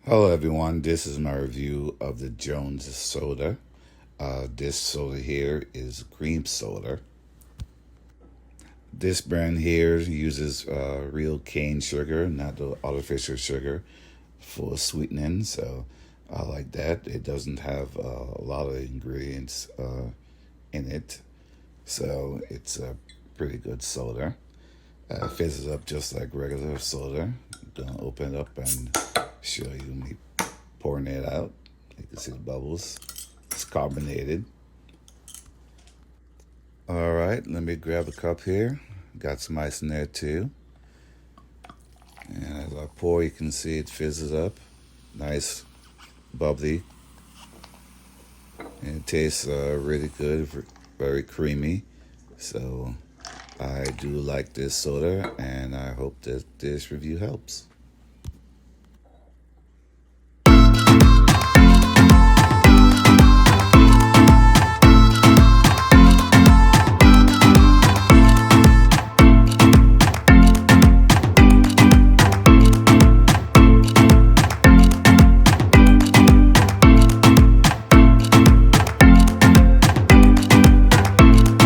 Hello everyone, this is my review of the Jones soda. This soda here is cream soda. This brand here uses real cane sugar, not the artificial sugar for sweetening, so I like that. It doesn't have a lot of ingredients in it, so it's a pretty good soda. Fizzes up just like regular soda. Gonna open it up and show you me pouring it out. You can see the bubbles. It's carbonated. All right, let me grab a cup here. Got some ice in there too. And as I pour, you can see it fizzes up. Nice, bubbly. And it tastes really good, very creamy. So I do like this soda, and I hope that this review helps.